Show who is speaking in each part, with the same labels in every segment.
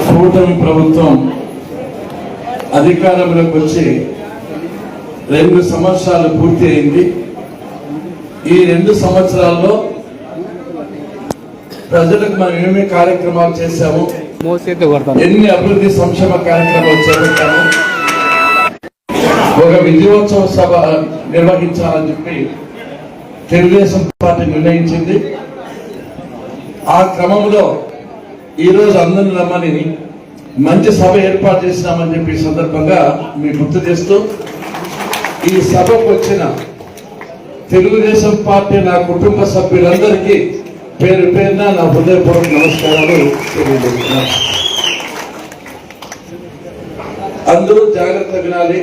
Speaker 1: కూటమి ప్రభుత్వం అధికారంలోకి వచ్చి 2 సంవత్సరాలు పూర్తి అయింది. ఈ 2 సంవత్సరాల్లో ప్రజలకు మనం ఏమేమి కార్యక్రమాలు చేశాము, ఎన్ని అభివృద్ధి సంక్షేమ కార్యక్రమాలు చేపట్టాము, ఒక విజయోత్సవ సభ నిర్వహించాలని చెప్పి తెలుగుదేశం పార్టీ నిర్ణయించింది. ఆ క్రమంలో ఈరోజు అందరిని రమ్మని మంచి సభ ఏర్పాటు చేసినామని చెప్పి సందర్భంగా మీకు గుర్తు చేస్తూ, ఈ సభకు వచ్చిన తెలుగుదేశం పార్టీ నా కుటుంబ సభ్యులందరికీ పేరు పేరున నా హృదయపూర్వక నమస్కారాలు తెలియజేస్తున్నాను. అందరూ జాగ్రత్త వినాలి.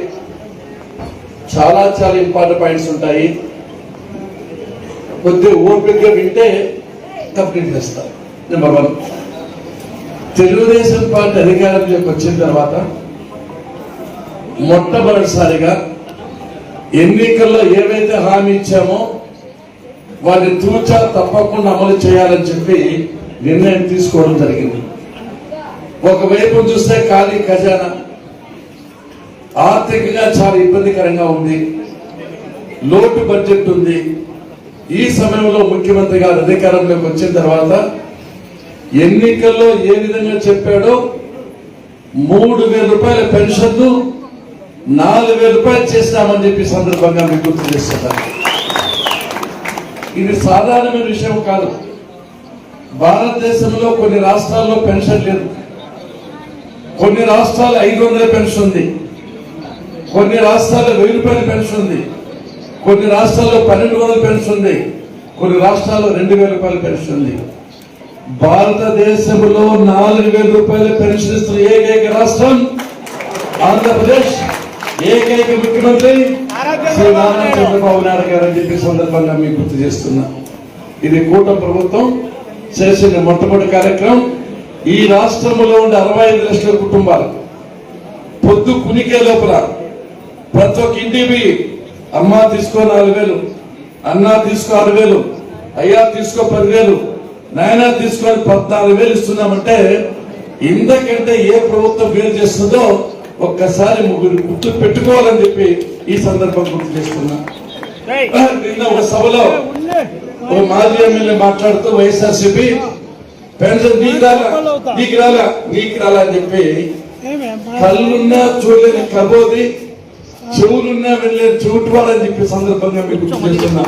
Speaker 1: చాలా ఇంపార్టెంట్ పాయింట్స్ ఉంటాయి. కొద్దిగా ఓపికగా వింటే కంప్లీట్ చేస్తారు. నెంబర్ 1, తెలుగుదేశం పార్టీ అధికారంలోకి వచ్చిన తర్వాత మొట్టమొదటిసారిగా ఎన్నికల్లో ఏవైతే హామీ ఇచ్చామో వాటిని తూచా తప్పకుండా అమలు చేయాలని చెప్పి నిర్ణయం తీసుకోవడం జరిగింది. ఒకవైపు చూస్తే ఖాళీ ఖజానా, ఆర్థికంగా చాలా ఇబ్బందికరంగా ఉంది, లోటు బడ్జెట్ ఉంది. ఈ సమయంలో ముఖ్యమంత్రి గారు అధికారంలోకి వచ్చిన తర్వాత ఎన్నికల్లో ఏ విధంగా చెప్పాడో 3,000 రూపాయల పెన్షన్ 4,000 రూపాయలు చేసినామని చెప్పి సందర్భంగా మీకు గుర్తు చేస్తున్నారు. ఇది సాధారణమైన విషయం కాదు. భారతదేశంలో కొన్ని రాష్ట్రాల్లో పెన్షన్ లేదు. కొన్ని రాష్ట్రాలు 500 పెన్షన్ ఉంది, కొన్ని రాష్ట్రాల్లో 1000 రూపాయల పెన్షన్ ఉంది, కొన్ని రాష్ట్రాల్లో 1200 పెన్షన్ ఉంది, కొన్ని రాష్ట్రాల్లో 2,000 రూపాయల పెన్షన్ ఉంది. భారతదేశంలో 4,000 రూపాయల పెన్షన్ ఇస్తున్న ఏకైక రాష్ట్రం ఆంధ్రప్రదేశ్. ఏకైక ముఖ్యమంత్రి శ్రీ నారా చంద్రబాబు నాయుడు గారు అని చెప్పి సందర్భంగా మీకు గుర్తు చేస్తున్నా. ఇది కూటమి ప్రభుత్వం చేసిన మొట్టమొదటి కార్యక్రమం. ఈ రాష్ట్రంలో ఉండే 65 లక్షల కుటుంబాలు పొద్దు కునికే లోపల ప్రతి ఒక్క ఇంటికి అమ్మ తీసుకో 4,000, అన్న తీసుకో 6,000, అయ్యా తీసుకో 10,000, నాయన తీసుకొని 14,000 ఇస్తున్నామంటే ఇంతకంటే ఏ ప్రభుత్వం వేరు చేస్తుందో ఒక్కసారి ముగ్గురు గుర్తు పెట్టుకోవాలని చెప్పి ఈ సందర్భంగా గుర్తు చేస్తున్నా. నిన్న ఒక సభలో ఓ మాజీ ఎమ్మెల్యే మాట్లాడుతూ వైఎస్ఆర్సీపీ పెన్షన్ నీకు రాలా అని చెప్పి కళ్ళున్నా చూడలేని కబోది, చెవులున్నా వెళ్ళలేని చెవిటివాడని చెప్పి సందర్భంగా మీకు గుర్తు చేస్తున్నా.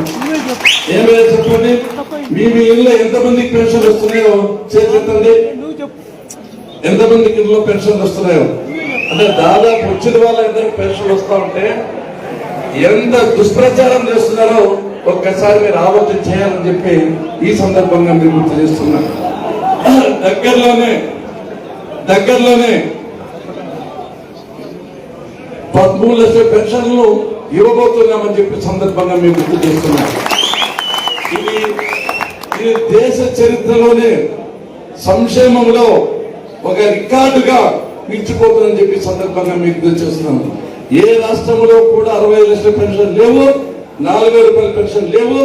Speaker 1: ఏమైనా చెప్పండి, మీ ఇల్లు ఎంతమందికి పెన్షన్ వస్తున్నాయో చేతులండి. ఎంతమందికి ఇంట్లో పెన్షన్ వస్తున్నాయో అంటే దాదాపు వచ్చిన వాళ్ళందరికీ పెన్షన్ వస్తా ఉంటే ఎంత దుష్ప్రచారం చేస్తున్నారో ఒక్కసారి మీరు ఆలోచన చేయాలని చెప్పి ఈ సందర్భంగా మీరు గుర్తు చేస్తున్నా. దగ్గరలోనే 13 లక్షల పెన్షన్లు ఇవ్వబోతున్నామని చెప్పి సందర్భంగా మేము గుర్తు చేస్తున్నాం. ఇది దేశ చరిత్రలోనే సంక్షేమంలో ఒక రికార్డుగా మించిపోతుందని చెప్పి సందర్భంగా మీకు గుర్తు చేస్తున్నాం. ఏ రాష్ట్రంలో కూడా 65 లక్షల పెన్షన్ లేవు, 4,000 రూపాయల పెన్షన్ లేవు.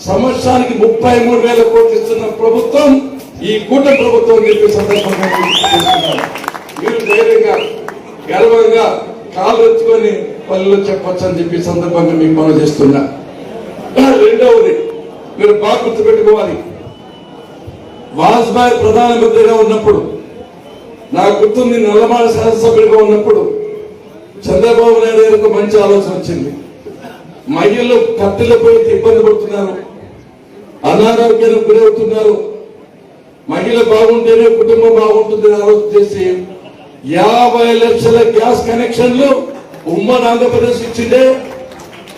Speaker 1: సంవత్సరానికి 33,000 కోట్లు ఇస్తున్న ప్రభుత్వం ఈ కూటమి ప్రభుత్వం అని చెప్పి సందర్భంగా మీరు ధైర్యంగా గర్వంగా కాలు ఎత్తుకొని పల్లెలు చెప్పొచ్చు అని చెప్పి సందర్భంగా మీకు మనం చేస్తున్నా. రెండవది మీరు బాగా గుర్తుపెట్టుకోవాలి, వాజ్పేయి ప్రధానమంత్రిగా ఉన్నప్పుడు, నాకు గుర్తుంది నల్లమాల శాసనసభ్యుడిగా ఉన్నప్పుడు చంద్రబాబు నాయుడు గారికి మంచి ఆలోచన వచ్చింది. మహిళలు కట్టెలపై ఇబ్బంది పడుతున్నారు, అనారోగ్యానికి గురవుతున్నారు, మహిళ బాగుంటేనే కుటుంబం బాగుంటుందని ఆలోచన చేసి 50 లక్షల గ్యాస్ కనెక్షన్లు ఉమ్మడి ఆంధ్రప్రదేశ్ ఇచ్చిందే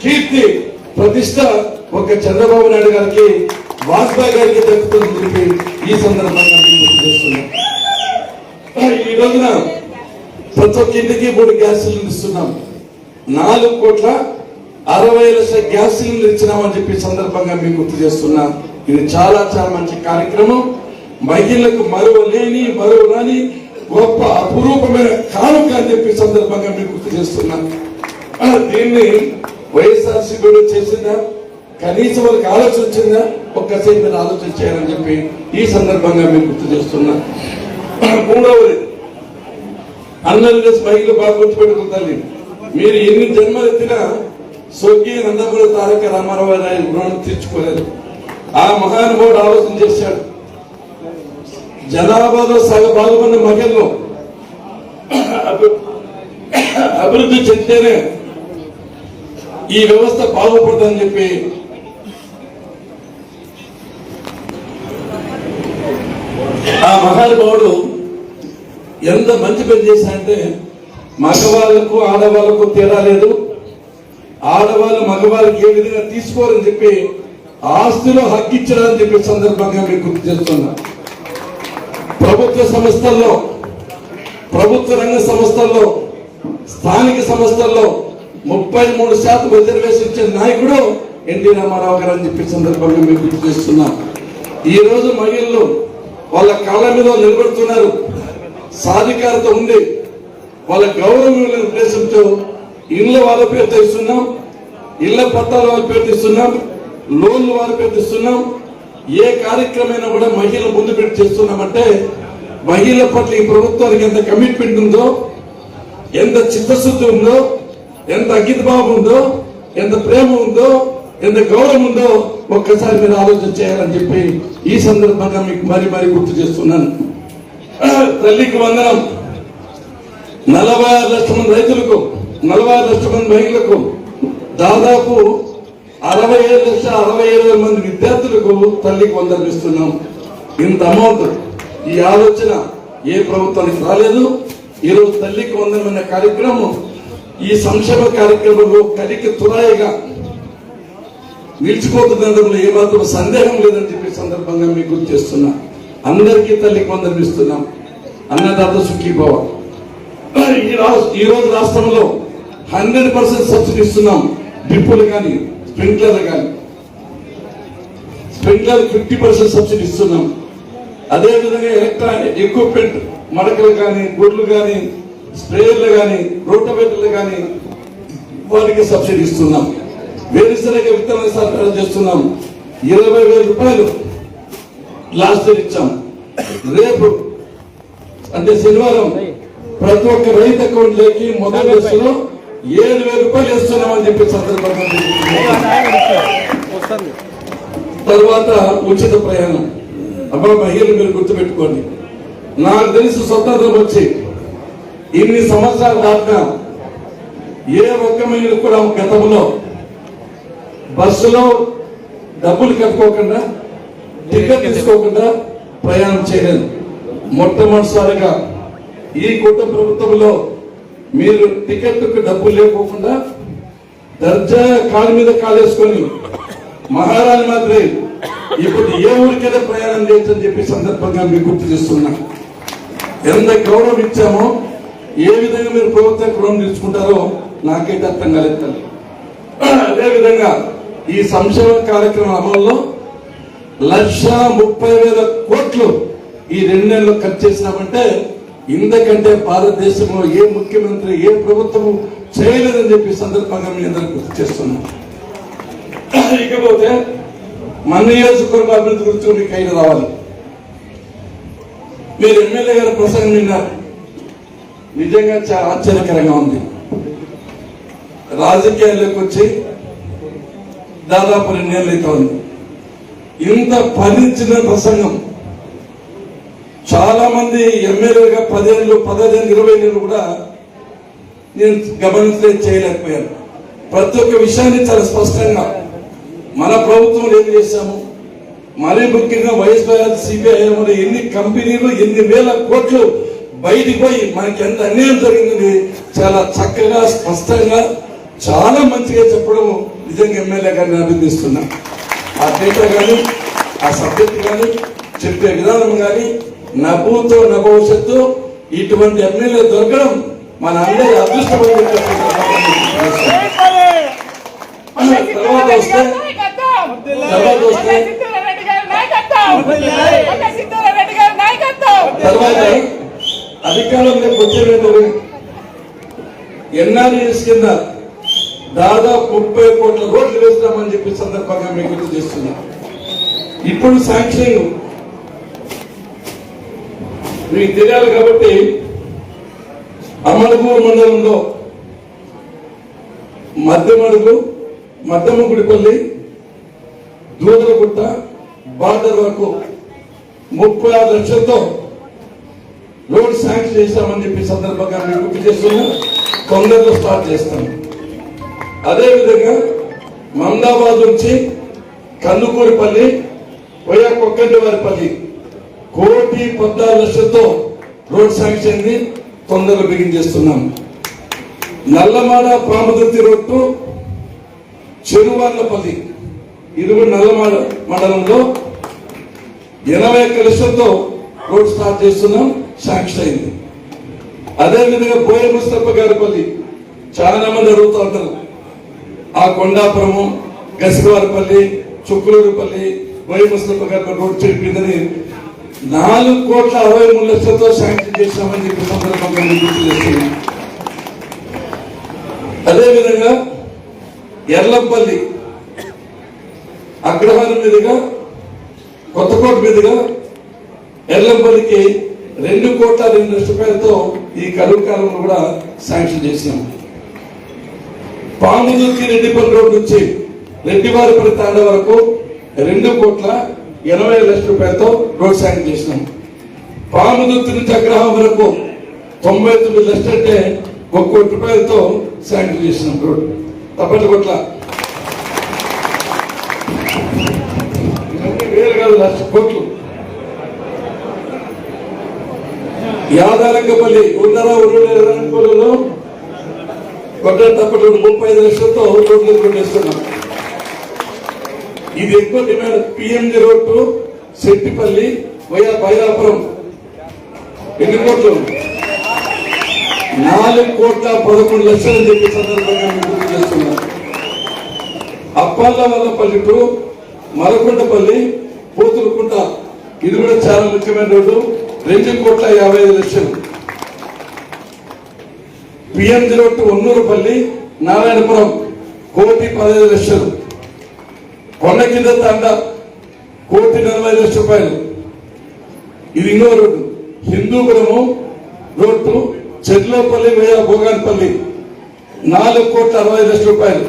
Speaker 1: కీర్తి ప్రతిష్ట ఒక చంద్రబాబు నాయుడు గారికి, వాజ్పేయి గారికి దక్కుతుందని చెప్పి ఈ సందర్భంగా చేస్తున్నాం. ఈ రోజున ప్రతి ఒక్క ఇంటికి 3 గ్యాస్ సిలిండర్లు ఇస్తున్నాం. 4,60,00,000 గ్యాస్ సిలిండర్లు ఇచ్చినామని చెప్పి సందర్భంగా మీకు గుర్తు చేస్తున్నా. ఇది చాలా మంచి కార్యక్రమం. మహిళలకు మరువలేని మరువరాని గొప్ప అపురూపమైన కానుక అని చెప్పి సందర్భంగా మీకు గుర్తు చేస్తున్నా. దీన్ని వైఎస్ఆర్సీపీ చేసిందా, కనీసం వాళ్ళకి ఆలోచన వచ్చిందా, ఒక్కసారి మీరు ఆలోచన చేయాలని చెప్పి ఈ సందర్భంగా మీకు గుర్తు చేస్తున్నా. మూడవది అన్నలు చేసి మహిళలు బాగా గుర్తుపెట్టుకున్న తల్లి, మీరు ఎన్ని జన్మలు ఎత్తినా స్వర్గీయ నందమూరి తారక రామారావు గారి రుణం తీర్చుకోలేదు. ఆ మహానుభావుడు ఆలోచన చేశాడు, జనాభాలో సగభాగం మంది మహిళలు అభివృద్ధి చెందితేనే ఈ వ్యవస్థ బాగుపడుతుందని చెప్పి ఆ మహానుభావుడు ఎంత మంచి పని చేశాడంటే, మగవాళ్లకు ఆడవాళ్లకు తేడా లేదు, ఆడవాళ్ళు మగవాళ్ళకి ఏ విధంగా తీసుకోవాలని చెప్పి ఆస్తిలో హక్కిచ్చారని చెప్పే సందర్భంగా మీకు గుర్తు చేస్తున్నా. ప్రభుత్వ సంస్థల్లో, ప్రభుత్వ రంగ సంస్థల్లో, స్థానిక సంస్థల్లో 33% రిజర్వేషన్ ఇచ్చే నాయకుడు ఎన్టీ రామారావు గారు అని చెప్పే సందర్భంగా మీకు గుర్తు చేస్తున్నాం. ఈ రోజు మహిళలు వాళ్ళ కాళ్ళ మీద నిలబడుతున్నారు, సాధికారత ఉంది, వాళ్ళ గౌరవం ఉద్దేశంతో ఇళ్ల వాళ్ళ పేరు ఇస్తున్నాం, ఇళ్ల పట్టాల వాళ్ళ పేరు ఇస్తున్నాం, లోన్లు వాళ్ళ పేరు ఇస్తున్నాం. ఏ కార్యక్రమైనా కూడా మహిళలు ముందు పెట్టి చేస్తున్నామంటే మహిళల పట్ల ఈ ప్రభుత్వానికి ఎంత కమిట్మెంట్ ఉందో, ఎంత చిత్తశుద్ధి ఉందో, ఎంత అంకితభావం ఉందో, ఎంత ప్రేమ ఉందో, ఎంత గౌరవం ఉందో ఒక్కసారి మీరు ఆలోచన చేయాలని చెప్పి ఈ సందర్భంగా మీకు మరీ మరీ గుర్తు చేస్తున్నాను. తల్లికి వందనం. 46 లక్షల మంది రైతులకు, 46 లక్షల మంది మహిళలకు, దాదాపు 67,67,000 మంది విద్యార్థులకు తల్లికి వందనం ఇస్తున్నాం. ఇంత అమౌంట్, ఈ ఆలోచన ఏ ప్రభుత్వానికి రాలేదు. ఈరోజు తల్లికి వందనం అనే కార్యక్రమం ఈ సంక్షేమ కార్యక్రమంలో కలికి తురాయిగా నిలిచిపోతున్నందులో ఏమాత్రం సందేహం లేదని చెప్పే సందర్భంగా మీకు గుర్తు చేస్తున్నా. అందరికీ తల్లికి వందనం ఇస్తున్నాం. అన్నదాత సుఖీభవ. ఈ రోజు రాష్ట్రంలో 100% సబ్సిడీ ఇస్తున్నాం. డ్రిప్పులు కానీ, స్ప్రింక్లర్లు కానీ, స్ప్రింక్లర్ 50% సబ్సిడీ ఇస్తున్నాం. అదేవిధంగా ఎలక్ట్రానిక్ ఎక్విప్మెంట్, మడకలు కానీ, గుడ్లు కానీ, స్ప్రేయర్లు కానీ, రోటోవేటర్లు కానీ వారికి సబ్సిడీ ఇస్తున్నాం. వేరుశనగ విత్తనాలు సరఫరా చేస్తున్నాం. 20,000 రూపాయలు లాస్ట్ ఇయర్ ఇచ్చాం. రేపు అంటే శనివారం ప్రతి ఒక్క రైతు అకౌంట్ లోకి మొదటి దశలో 7,000 రూపాయలు వేస్తున్నామని చెప్పి సందర్భంగా తర్వాత ఉచిత ప్రయాణం. అబ్బా మహిళలు మీరు గుర్తుపెట్టుకోండి, నాకు తెలిసి స్వతంత్రం వచ్చి ఇన్ని సంవత్సరాలు దాకా ఏ ఒక్క మహిళ కూడా గతంలో బస్సులో డబ్బులు కట్టుకోకుండా, టికెట్ తీసుకోకుండా ప్రయాణం చేయలేదు. మొట్టమొదటిసారిగా ఈ కూటమి ప్రభుత్వంలో మీరు టికెట్కు డబ్బులు లేకోకుండా దర్జా కాలు మీద కాలేసుకొని మహారాణి మాత్రమే ఇప్పుడు ఏ ఊరికైనా ప్రయాణం చేయొచ్చని చెప్పి సందర్భంగా మీకు గుర్తు చేస్తున్నా. ఎంత గౌరవం ఇచ్చామో, ఏ విధంగా మీరు ప్రభుత్వం రుణం తీసుకుంటారో నాకైతే అర్థం కాలేదు. అదేవిధంగా ఈ సంక్షేమ కార్యక్రమం అమల్లో 130,000 కోట్లు ఈ 2 నెలల్లో ఖర్చు చేసినామంటే ఇంతకంటే భారతదేశంలో ఏ ముఖ్యమంత్రి, ఏ ప్రభుత్వం చేయలేదని చెప్పి సందర్భంగా మీ అందరూ గుర్తు చేస్తున్నాం. ఇకపోతే మన నియోజకవర్గ అభివృద్ధి గురించి మీకు అయిన రావాలి. మీరు ఎమ్మెల్యే గారి ప్రసంగం విన్నారు, నిజంగా చాలా ఆశ్చర్యకరంగా ఉంది. రాజకీయాల్లోకి వచ్చి దాదాపు 2 నెలలు అయితే ఉంది. ఇంత ఫలించిన ప్రసంగం చాలా మంది ఎమ్మెల్యేగా 10 ఏళ్ళు, 15 20 ఏళ్ళు కూడా నేను గమనించలేదు, చేయలేకపోయాను. ప్రతి ఒక్క విషయాన్ని చాలా స్పష్టంగా మన ప్రభుత్వం ఏం చేశాము, మరీ ముఖ్యంగా వైఎస్ఆర్ సిబిఐ ఎన్ని కంపెనీలు, ఎన్ని వేల కోట్లు బయటికి పోయి మనకి ఎంత అన్యాయం జరిగింది చాలా చక్కగా, స్పష్టంగా, చాలా మంచిగా చెప్పడం నిజంగా ఎమ్మెల్యే గారిని అభినందిస్తున్నా. ఆ డేటా కానీ, ఆ సబ్జెక్ట్ కానీ, చెప్పే విధానం కానీ, నభూతో నభవిష్యత్తు ఇటువంటి ఎమ్మెల్యే దొరకడం మన అందరి అదృష్టమైన. తర్వాత వస్తే తర్వాత అధికారంలోకి వచ్చే ఎన్ఆర్ఎస్ కింద దాదాపు 30 కోట్ల రోడ్లు వేస్తామని చెప్పి సందర్భంగా మీకు గుర్తు చేస్తున్నా. ఇప్పుడు శాంక్షనింగ్ మీకు తెలియాలి కాబట్టి అమలపూర్ మండలంలో మద్దమ్మగుడిపల్లి దూదలగుట్ట బార్డర్ వరకు 36 లక్షలతో రోడ్ శాంక్షన్ చేస్తామని చెప్పి సందర్భంగా మేము గుర్తు చేస్తున్నాం. తొందరలో స్టార్ట్ చేస్తాం. అదేవిధంగా మమదాబాద్ నుంచి కందుకూరిపల్లి పోయా కొక్కంటివారిపల్లి 1,14 లక్షలతో రోడ్ శాంక్షన్ అయింది. తొందరగా బిగిన్ చేస్తున్నాం. నల్లమాడ పాముదుర్తి రోడ్డు చెరువార్లపల్లి ఇది కూడా నల్లమాడ మండలంలో 81 లక్షలతో రోడ్ స్టార్ట్ చేస్తున్నాం. శాంక్షన్ అయింది. అదేవిధంగా బోయ ముస్తఫా గారిపల్లి చాలా మంది అడుగుతూ ఉంటారు. ఆ కొండాపురము గసివారిపల్లి చుక్కులూరుపల్లి బోయ ముస్తఫా గారి రోడ్ చెరిపిందని 4,63,00,000తో శాంక్షన్ చేశామని చెప్పి సందర్భంగా గుర్తు చేస్తున్నాం. అదేవిధంగా ఎర్లంపల్లి అగ్రహారం మీదుగా కొత్తకోట మీదుగా ఎర్లంపల్లికి 2,02,00,000 రూపాయలతో ఈ కరువు కాలంలో కూడా శాంక్షన్ చేసినాం. పాముదుర్తి రెడ్డిపల్లి రోడ్ నుంచి రెడ్డివారిపల్లి తాండ వరకు 2,80,00,000 రూపాయలతో రోడ్ శాంక్షన్ చేసినాం. పాముదుర్తి నుంచి అగ్రహారం వరకు 99 లక్షలు అంటే 1 కోటి రూపాయలతో శాంక్షన్ చేసినాం రోడ్. తప్పటి కొట్ల వేలు కాదు, 1,00,000 కోట్లు. యాదాలంకపల్లి ఉన్నరావులో కొట్ట తప్పటి 35 లక్షలతో రోడ్లు కొట్టేస్తున్నాం. ఇది ఎక్కువ demand. PMG road Settipalli via Bairapuram ఎన్ని కోట్లు? 4,11,00,000 అని చెప్పి సందర్భంగా గుర్తు చేస్తున్నారు. అప్పాల వల్లపల్లి టు మరకుంటపల్లి పోతులకుంట ఇది కూడా చాలా ముఖ్యమైన రోడ్డు 2,55,00,000. పిఎంజి రోడ్డు ఒన్నూరుపల్లి నారాయణపురం 1,15,00,000. కొండ కింద తాండ 1,40,00,000 రూపాయలు. ఇది ఇంకో road Hindupuramu road Chetlapalli via భోగాన్పల్లి 4,60,00,000 రూపాయలు.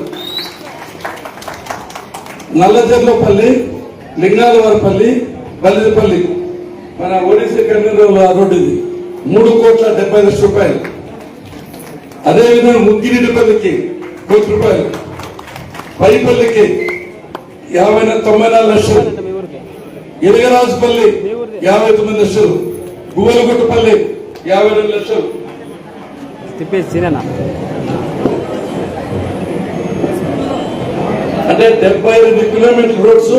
Speaker 1: నల్లజర్లపల్లి లింగాలవారిపల్లి బల్లిపల్లి మన ఒడిశా కర్నూలు రోడ్డు ఇది 3,70,00,000 రూపాయలు. అదేవిధంగా ముగ్గిరెడ్డిపల్లికి 1 కోటి రూపాయలు. పైపల్లికి 94 లక్షలు. ఇరగరాజుపల్లి 59 లక్షలు. గువ్వలగుట్టపల్లి 52 లక్షలు. అంటే 72 కిలోమీటర్ రోడ్స్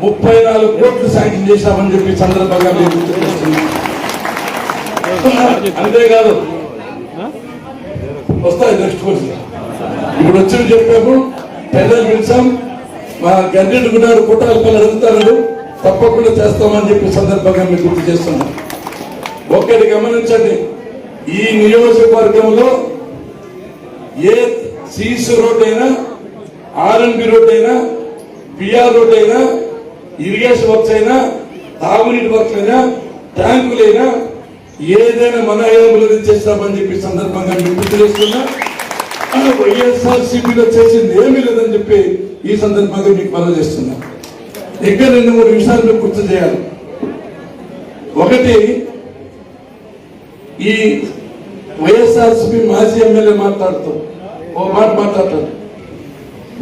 Speaker 1: 34 కోట్లు శాంక్షన్ చేశామని చెప్పి సందర్భంగా మేము గుర్తు చేస్తున్నాం. అంతేకాదు వస్తాయి నెక్స్ట్ క్వశ్చన్. ఇప్పుడు వచ్చి చెప్పాము పెద్దలు పిలిచాం. మా గంటెంట్ గున్నారు కుట్టాలపల్లి అడుగుతారు, తప్పకుండా చేస్తామని చెప్పి సందర్భంగా మీకు గుర్తు చేస్తున్నాం. ఒక్కటి గమనించండి, ఈ నియోజకవర్గంలో ఏ సిసి రోడ్ అయినా ఆర్ఎన్బి రోడ్ అయినా పిఆర్ రోడ్ అయినా ఇరిగేషన్ వర్క్స్ అయినా తాగునీటి వర్క్స్ అయినా ట్యాంకులైనా ఏదైనా మన హయాంలో చేస్తామని చెప్పి సందర్భంగా మీకు గుర్తు చేస్తున్నా. వైఎస్ఆర్సీపీలో చేసింది ఏమీ లేదని చెప్పి ఈ సందర్భంగా మీకు మనం చేస్తున్నా. ఇంకా 2-3 విషయాలు మీకు గుర్తు చేయాలి. ఒకటి, ఈ వైఎస్ఆర్సీపీ మాజీ ఎమ్మెల్యే మాట్లాడుతూ ఓ మాట మాట్లాడతాడు.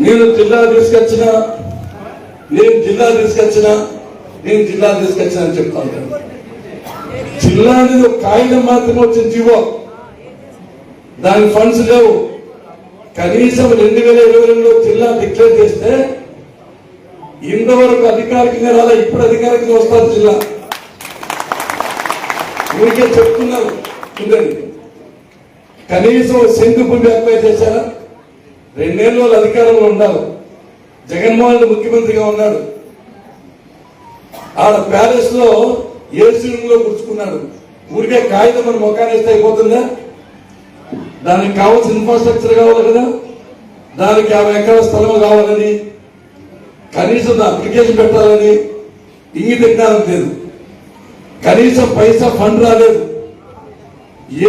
Speaker 1: నేను జిల్లా తీసుకొచ్చినా అని చెప్తా ఉంటాను. జిల్లా అనేది ఒక కాగితం మాత్రమే వచ్చిన జీవో, దాని ఫండ్స్ లేవు. కనీసం 2022లో జిల్లా డిక్లేర్ చేస్తే ఇంతవరకు అధికారికంగా రాలా, ఇప్పుడు అధికారికంగా వస్తారు జిల్లా. ఊరికే చెప్తున్నారు. కనీసం శంకుభూమి అప్లై చేశారా? 2 ఏళ్ళు వాళ్ళు అధికారంలో ఉన్నారు. జగన్మోహన్ రెడ్డి ముఖ్యమంత్రిగా ఉన్నాడు. ఆడ ప్యాలెస్ లో ఏసీ రూమ్ లో కూర్చుకున్నాడు. ఊరికే కాగితం మన మొఖాన్ని వేస్తే అయిపోతుందా? దానికి కావాల్సిన ఇన్ఫ్రాస్ట్రక్చర్ కావాలి కదా, దానికి 50 ఎకరాల స్థలం కావాలని, కనీసం అప్లికేషన్ పెట్టాలని ఇంగిత జ్ఞానం లేదు. కనీసం పైసా ఫండ్ రాలేదు.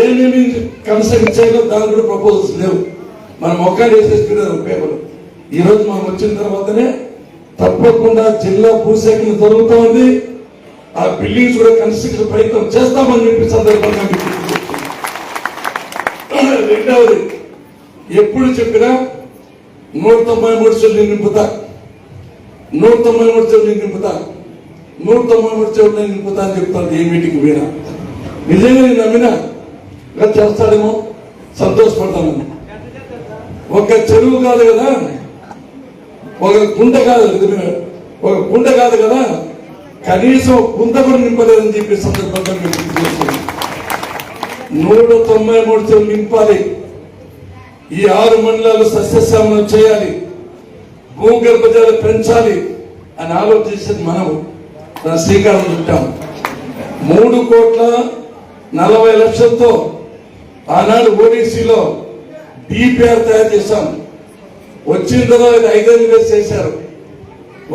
Speaker 1: ఏమేమి కన్స్ట్రక్ట్ చేయాలో దాని కూడా ప్రపోజల్స్ లేవు. మనం మొక్కలు వేసేసుకున్నారు పేపర్. ఈ రోజు మనం వచ్చిన తర్వాతనే తప్పకుండా జిల్లా భూసేకరణ జరుగుతూ ఉంది. ఆ బిల్డింగ్స్ కూడా కన్స్ట్రక్షన్ ప్రయత్నం చేస్తామని చెప్పి సందర్భంగా రెండవది, ఎప్పుడు చెప్పినా 193 చెవులు నింపుతా, 193 చెవులు నింపుతా, 193 చెవులు నింపుతా అని చెప్తాను. ఏ మీటింగ్ పోయినా నిజంగా నేను నమ్మినా చేస్తాడేమో, సంతోషపడతాను. ఒక చెరువు కాదు కదా, ఒక కుంట కాదు, ఒక కుంట కాదు కదా, కనీసం కుంట కూడా నింపలేదని చెప్పి సందర్భంగా 193 చెవులు నింపాలి. ఈ 6 మండలాలు సస్యశ్యామలం చేయాలి, భూగర్భ జలాలు పెంచాలి అని ఆలోచించింది మనం శ్రీకారం చుట్టాం. 3,40,00,000తో ఆనాడు ఓడిసిలో డిపిఆర్ తయారు చేశాం. వచ్చిన తర్వాత 5,000 వేలు చేశారు.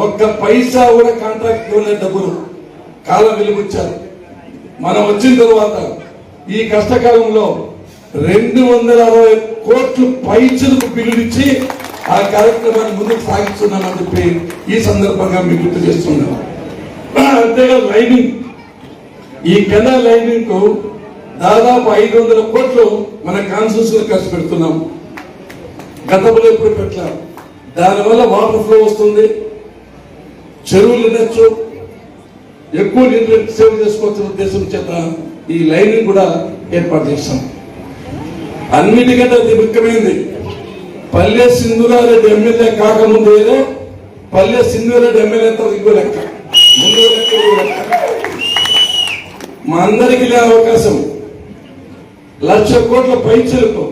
Speaker 1: ఒక్క పైసా కూడా కాంట్రాక్ట్ ఇవ్వలేదు, డబ్బులు కాలం వెలుగుచ్చారు. మనం వచ్చిన తర్వాత ఈ కష్టకాలంలో 260 కోట్లు పైచులకు బిల్లులు ఇచ్చి ఆ కార్యక్రమాన్ని ముందుకు సాగిస్తున్నామని చెప్పి ఈ సందర్భంగా మీకు గుర్తు చేస్తున్నాం. అంతేకాదు లైనింగ్, ఈ కెనాల్ లైనింగ్ కు దాదాపు 500 కోట్లు మన కాన్స్టిట్యూషన్ ఖర్చు పెడుతున్నాం. గతంలో ఎప్పుడు పెట్టాం. దానివల్ల వాటర్ ఫ్లో వస్తుంది, చెరువులు నిండొచ్చు, ఎక్కువ నీళ్ళు సేవ్ చేసుకోవచ్చు ఉద్దేశం చేత ఈ లైనింగ్ కూడా ఏర్పాటు చేస్తాం. అన్నిటికంటే అతి ముఖ్యమైనది, పల్లె సింధూరారెడ్డి ఎమ్మెల్యే కాకముందు వేరే, పల్లె సింధూరారెడ్డి ఎమ్మెల్యే ఇంకో లెక్క, ముందు లెక్క. మా అందరికీ అవకాశం 1,00,000 కోట్ల పైచలకు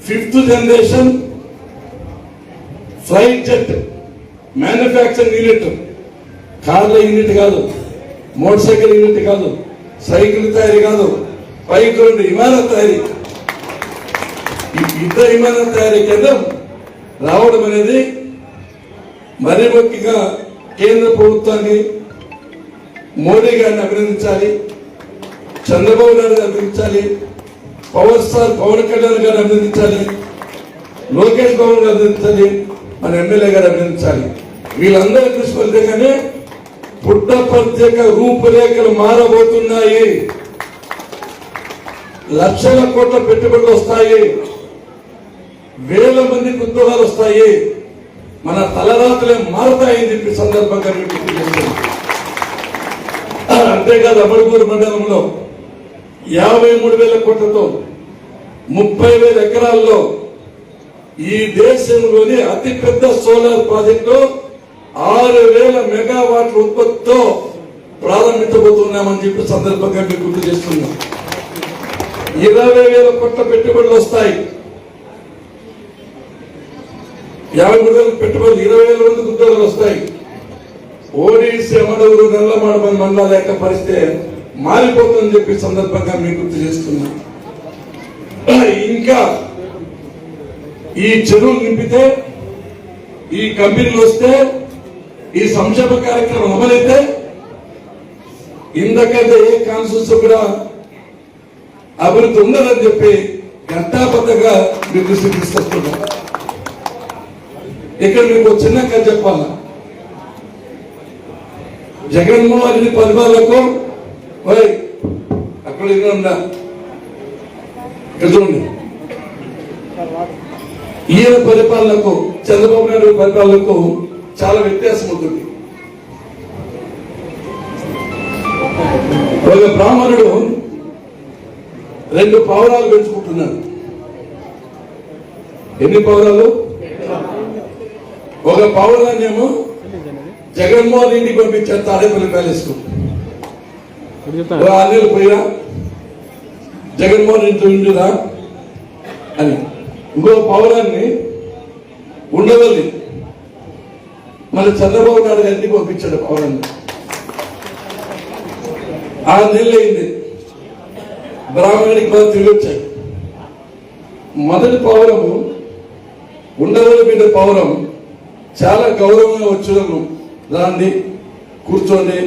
Speaker 1: 5th generation flight jet manufacturing unit, కార్ల యూనిట్ కాదు, మోటార్ సైకిల్ యూనిట్ కాదు, సైకిల్ తయారీ కాదు, పైకి విమాన తయారీ, యుద్ధ విమాన తయారీ కేంద్రం రావడం అనేది మరీ ముఖ్యంగా కేంద్ర ప్రభుత్వాన్ని, మోడీ గారిని అభినందించాలి, చంద్రబాబు నాయుడు అభినందించాలి, పవర్ స్టార్ పవన్ కళ్యాణ్ గారిని అభినందించాలి, లోకేష్ బాబు గారిని అభినందించాలి, మన ఎమ్మెల్యే గారు అభినందించాలి. వీళ్ళందరూ కృషి ఫలితంగానే పుట్ట ప్రత్యేక రూపురేఖలు మారబోతున్నాయి. 1,00,000 కోట్ల పెట్టుబడులు వస్తాయి, 1,000 మందికి ఉద్యోగాలు వస్తాయి, మన తలరాత్రులే మారుతాయని చెప్పి సందర్భంగా మీకు గుర్తు చేస్తున్నాం. అంతేకాదు అమర్పూర్ మండలంలో 53,000 కోట్లతో 30,000 ఎకరాల్లో ఈ దేశంలోని అతిపెద్ద సోలార్ ప్రాజెక్టు 6,000 మెగావాట్ల ఉత్పత్తితో ప్రారంభించబోతున్నామని చెప్పి సందర్భంగా మీకు గుర్తు చేస్తున్నాం. 20,000 కోట్ల పెట్టుబడులు వస్తాయి. 53,000 పెట్టుబడులు, 20,000 మందికి ఉద్యోగాలు వస్తాయి. ఓడిసి అమడూరు నల్లమాడ మండలాల యొక్క పరిస్థితి మారిపోతుందని చెప్పి సందర్భంగా మీకు గుర్తు చేస్తున్నా. ఇంకా ఈ చెరువులు నింపితే, ఈ కంపెనీలు వస్తే, ఈ సంక్షేమ కార్యక్రమం అమలైతే ఇంతకంటే ఏ కాన్స్టిట్యూన్సీ కూడా అభివృద్ధి ఉండదని చెప్పి ఘంటాబద్ధంగా మీకు దృష్టికి తీసుకొస్తున్నాం. ఇక్కడ మీకు చిన్న కథ చెప్పాలా. జగన్మోహన్ రెడ్డి పరిపాలనకు అక్కడ ఉందా చూడండి, ఈయన పరిపాలనకు చంద్రబాబు నాయుడు పరిపాలనకు చాలా వ్యత్యాసం ఉంటుంది. ఒక బ్రాహ్మణుడు 2 పావురాలు పెంచుకుంటున్నాడు. ఎన్ని పావురాలు? ఒక పావురాన్ని ఏమో జగన్మోహన్ రెడ్డికి పంపించారు తాడేపల్లి ప్యాలెస్ కు. 6 నెలలు పోయినా జగన్మోహన్ రెడ్డి ఉండురా అని ఇంకో పావురాన్ని ఉండవల్లి మళ్ళీ చంద్రబాబు నాయుడు గారికి పంపించాడు పావురాన్ని. 6 నెలలు అయింది. బ్రాహ్మణుడికి బాగా తిరిగొచ్చాయి. మొదటి పావురము ఉండవల్లి బిడ్డ పావురం చాలా గౌరవంగా వచ్చాము. రాండి, కూర్చోండి,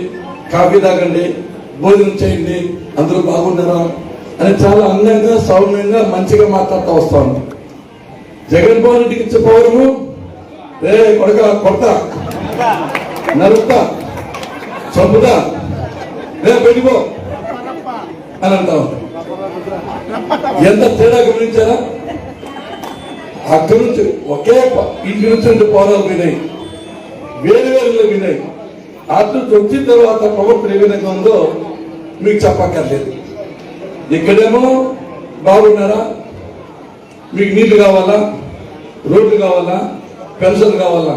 Speaker 1: కాఫీ తాగండి, భోజనం చేయండి, అందరూ బాగున్నారా అని చాలా అందంగా సౌమ్యంగా మంచిగా మాట్లాడుతూ వస్తా ఉంది. జగన్మోహన్ రెడ్డికి ఇచ్చే పౌరము రే కొడక కొడతా, నరుకుతా, చంపుతా, రే పెట్టుకో అని అంటా ఉంది. ఎంత తేడా గమనించారా? అక్కడి నుంచి ఒకే ఇంటి నుంచి 2 పౌరాలు వినాయి, వేరు వేరులో వినాయి. అటు వచ్చిన తర్వాత ప్రభుత్వం ఏ విధంగా ఉందో మీకు చెప్పక్కర్లేదు. ఇక్కడేమో బాగున్నారా, మీకు నీళ్లు కావాలా, రోడ్లు కావాలా, పెన్షన్ కావాలా,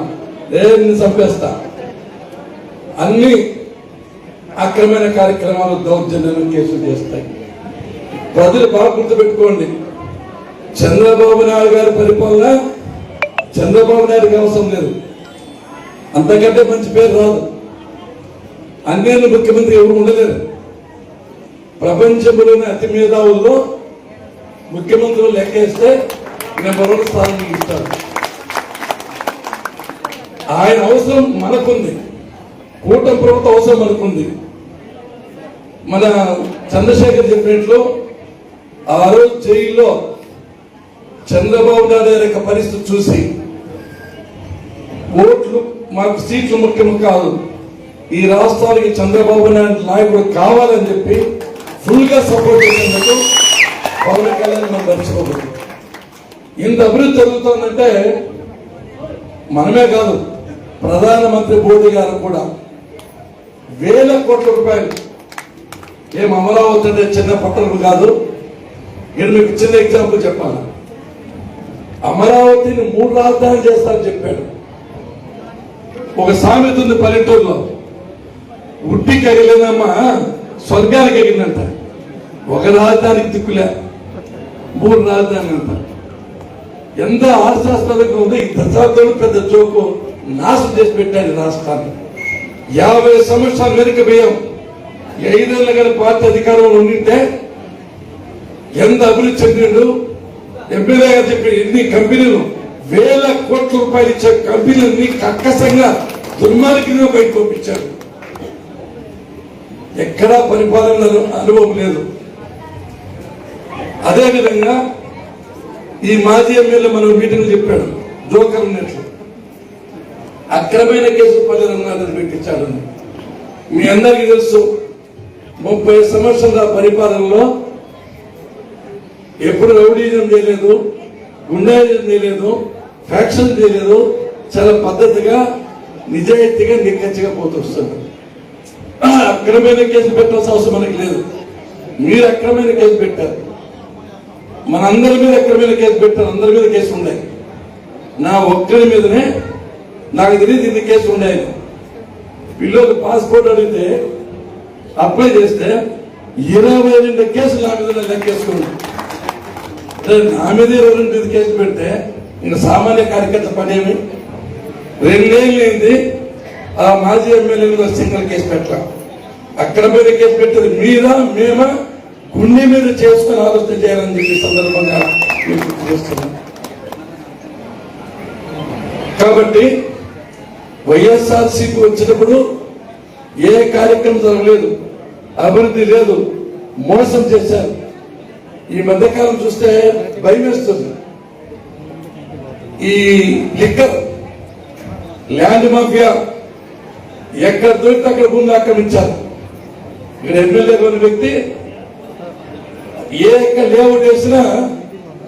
Speaker 1: ఏమి చంపేస్తా, అన్ని అక్రమైన కార్యక్రమాలు దౌర్జన్యాలు కేసులు చేస్తాయి. ప్రజలు బాగా గుర్తుపెట్టుకోండి, చంద్రబాబు నాయుడు గారి పరిపాలన చంద్రబాబు నాయుడుకి అవసరం లేదు, అంతకంటే మంచి పేరు రాదు. అన్నేళ్ళు ముఖ్యమంత్రి ఎవరు ఉండలేరు. ప్రపంచంలోని అతి మేధావుల్లో ముఖ్యమంత్రులు లెక్కేస్తే నెంబర్ 1 స్థానం ఇస్తారు. ఆయన అవసరం మనకుంది, కూటమి ప్రభుత్వం అవసరం మనకుంది. మన చంద్రశేఖర్ చెప్పినట్లు ఆ రోజు జైల్లో చంద్రబాబు నాయుడు యొక్క పరిస్థితి చూసి ఓట్లు మాకు సీట్లు ముఖ్యం కాదు, ఈ రాష్ట్రానికి చంద్రబాబు నాయుడు నాయకుడు కావాలని చెప్పి ఫుల్ గా సపోర్ట్ చేసేందుకు పవన్ కళ్యాణ్ మనం మర్చిపోకూడదు. ఇంత అభివృద్ధి జరుగుతుందంటే మనమే కాదు, ప్రధానమంత్రి మోదీ గారు కూడా వేల కోట్ల రూపాయలు. ఏం అమరావతి అంటే చిన్న పట్టణం కాదు. నేను మీకు చిన్న ఎగ్జాంపుల్ చెప్పాలి. అమరావతిని 3 రాజధానులు చేస్తారని చెప్పాడు. ఒక సామెత ఉంది పల్లెటూరులో, ఉట్టికి ఎగలేదమ్మా స్వర్గానికి ఎగిరినంట. ఒక రాజధానికి దిక్కులే, 3 రాజధానులు అంట. ఎంత హాస్యాస్పదంగా ఉంది. ఈ దశాబ్దంలో పెద్ద జోకు నాశనం చేసి పెట్టాడు రాష్ట్రాన్ని. 50 సంవత్సరాలు వెనుక బియ్యం 5 ఏళ్ళ గారి పార్టీ అధికారంలో ఉండింటే ఎంత అభివృద్ధి చెందిండు. ఎమ్మెల్యే గారు చెప్పి ఎన్ని కంపెనీలు, వేల కోట్ల రూపాయలు ఇచ్చే కంపెనీలన్నీ కక్కసంగా దుర్మార్గంగా బయట పంపించారు. ఎక్కడా పరిపాలన అనుభవం లేదు. అదేవిధంగా ఈ మాజీ ఎమ్మెల్యే మనం మీటింగ్ చెప్పాడు, జోకర్ ఉన్నట్లు అక్రమైన కేసు 10 రంగాలను పెట్టించాడు. మీ అందరికీ తెలుసు, 30 సంవత్సరాల పరిపాలనలో ఎప్పుడు రౌడీజం చేయలేదు, గుండాయిజం చేయలేదు, ఫ్యాక్షన్ చేయలేదు. చాలా పద్ధతిగా నిజాయితీగా నిక్కచ్చిగా పోతూ వస్తుంది. అక్రమైన కేసు పెట్టాల్సిన అవసరం మనకి లేదు. మీరు అక్రమైన కేసు పెట్టారు, మనందరి మీద అక్రమైన కేసు పెట్టారు. అందరి మీద కేసు ఉన్నాయి. నా ఒక్కరి మీదనే నాకు తెలియదు ఇన్ని కేసులు ఉన్నాయి. పిల్లలు పాస్పోర్ట్ అడిగితే అప్లై చేస్తే 22 కేసులు నా మీద లెక్కేసుకున్నాను. నా మీద 22 కేసు పెడితే ఇంకా సామాన్య కార్యకర్త పనేమి? 2 ఏళ్ళు అయింది ఆ మాజీ ఎమ్మెల్యే మీద సింగిల్ కేసు పెట్టాం. అక్రమైన కేసు పెట్టేది మీరా మేమా? గుండె మీద చేసుకుని ఆలోచన చేయాలని చెప్పి సందర్భంగా మీకు చేస్తున్నాం. కాబట్టి వైఎస్ఆర్సీపీ వచ్చినప్పుడు ఏ కార్యక్రమం జరగలేదు, అభివృద్ధి లేదు, మోసం చేశారు. ఈ మధ్యకాలం చూస్తే భయం వేస్తుంది. ఈ లిక్కర్ ల్యాండ్ మాఫియా ఎక్కడ దొరికితే అక్కడ భూమి ఆక్రమించారు. ఇక్కడ ఎమ్మెల్యే ఉన్న వ్యక్తి ఏ లేఅవుట్ వేసినా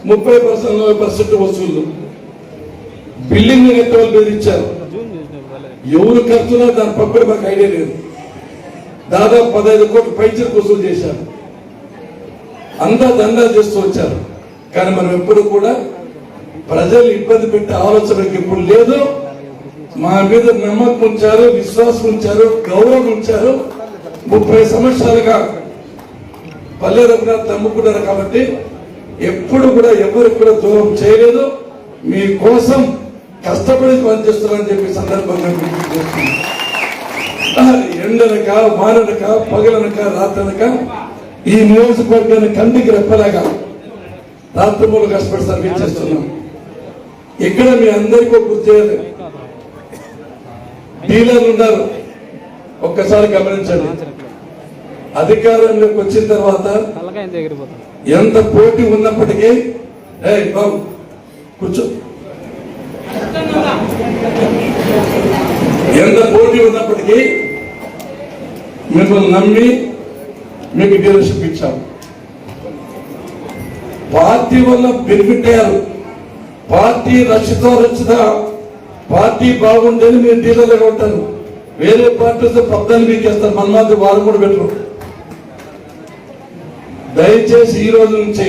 Speaker 1: 30%, 40% వసూళ్లు. బిల్డింగ్ కట్టేవాళ్ళు బెదిరించారు. ఎవరు ఖర్చున్నా దాని పక్కన మాకు ఐడియా లేదు. దాదాపు 15 కోట్లు పైచలకు వసూలు చేశారు. అంతా దందా చేస్తూ వచ్చారు. కానీ మనం ఎప్పుడు కూడా ప్రజలు ఇబ్బంది పెట్టే ఆలోచనకి ఎప్పుడు లేదు. మా మీద నమ్మకం ఉంచారు, విశ్వాసం ఉంచారు, గౌరవం ఉంచారు. 30 సంవత్సరాలుగా పల్లె రఘునాథ్ నమ్ముకున్నారు. కాబట్టి ఎప్పుడు కూడా ఎవరికి కూడా దూరం చేయలేదు. మీ కోసం కష్టపడి పనిచేస్తున్నారని చెప్పి సందర్భంగా ఎండనక, వాననక, పగలనక, రాత్రనక ఈ నియోజకవర్గాన్ని కంటికి రెప్పలాగా రాత్రిమూలు కష్టపడి సర్వీస్ చేస్తున్నాం. ఇక్కడ మీ అందరికీ గుర్తు చేయాలి, డీలర్లు ఉన్నారు. ఒక్కసారి గమనించండి. అధికారంలోకి వచ్చిన తర్వాత ఎంత పోటీ ఉన్నప్పటికీ బాబు కూర్చో, ఎంత పోటీ ఉన్నప్పటికీ మిమ్మల్ని నమ్మి మీకు డీలర్షిప్ ఇచ్చాం. పార్టీ వల్ల బెనిఫిట్ అయ్యారు. పార్టీ రక్షిత పార్టీ బాగుండేది మీరు డీలర్లుగా ఉంటారు. వేరే పార్టీతో పద్దాలు మీకేస్తారు, మన మాది వారు కూడా పెట్టరు. దయచేసి ఈ రోజు నుంచి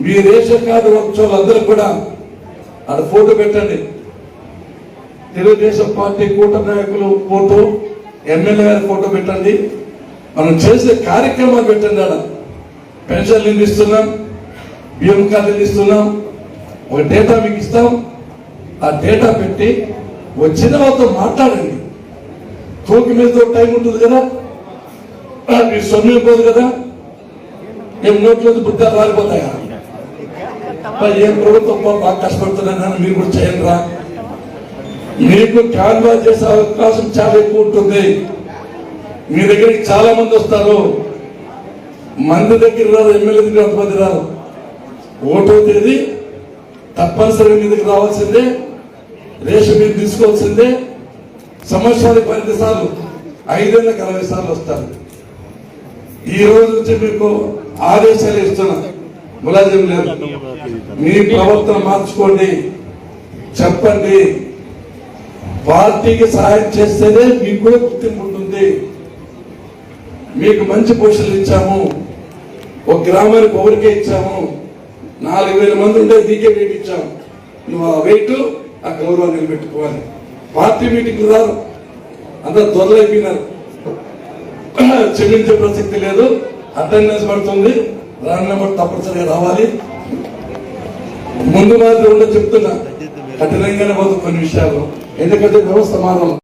Speaker 1: మీ రేషన్ కార్డు వచ్చేవాళ్ళందరూ కూడా అక్కడ ఫోటో పెట్టండి. తెలుగుదేశం పార్టీ కూటమి నాయకులు ఫోటో, ఎమ్మెల్యే గారి ఫోటో పెట్టండి. మనం చేసే కార్యక్రమాలు పెట్టండి. ఆడ పెన్షన్లు ఇస్తున్నాం, బియ్యం కార్డులు ఇస్తున్నాం, ఒక డేటా మీకు ఇస్తాం. ఆ డేటా పెట్టి వచ్చిన వాళ్ళతో మాట్లాడండి. తూకి మీద టైం ఉంటుంది కదా, మీ సొమ్ము పోదు కదా, ఏం నోట్లో బుద్ధ రాలిపోతాయా? ఏం ప్రభుత్వం బాగా కష్టపడుతున్నా మీరు కూడా చేయండి రా. మీకు క్యాన్వా చేసే అవకాశం చాలా ఎక్కువ ఉంటుంది. మీ దగ్గరికి చాలా మంది వస్తారు. మంది దగ్గర రాదు, ఎమ్మెల్యే దగ్గర అంతమంది రాదు. 1వ తేదీ తప్పనిసరిగా మీ దగ్గర రావాల్సిందే, రేషన్ మీరు తీసుకోవాల్సిందే. సంవత్సరానికి 10 సార్లు, 5 ఏళ్ళకి 60 సార్లు వస్తారు. ఈ రోజు నుంచి మీకు ఆదేశాలు ఇస్తున్నా, ములాజం లేదు. మీ ప్రవర్తన మార్చుకోండి, చెప్పండి. పార్టీకి సహాయం చేస్తేనే మీకు కూడా గుర్తింపు ఉంటుంది. మీకు మంచి పొజిషన్లు ఇచ్చాము, ఒక గ్రామానికి ఒకరికే ఇచ్చాము. 4000 మంది ఉంటే నీకే వెయిట్ ఇచ్చాము. నువ్వు ఆ వెయిట్, ఆ గౌరవాన్ని నిలబెట్టుకోవాలి. పార్టీ మీటింగ్లు రాదు, అందరూ దొరలైపోయినారు. క్షమించే ప్రసక్తి లేదు. అటెండెన్స్ పడుతుంది, రాని నెంబర్ తప్పనిసరిగా రావాలి. ముందు మాత్రం చెప్తున్నా, కఠినంగానే పోతుంది కొన్ని విషయాలు. ఎందుకంటే వ్యవస్థ మానవం.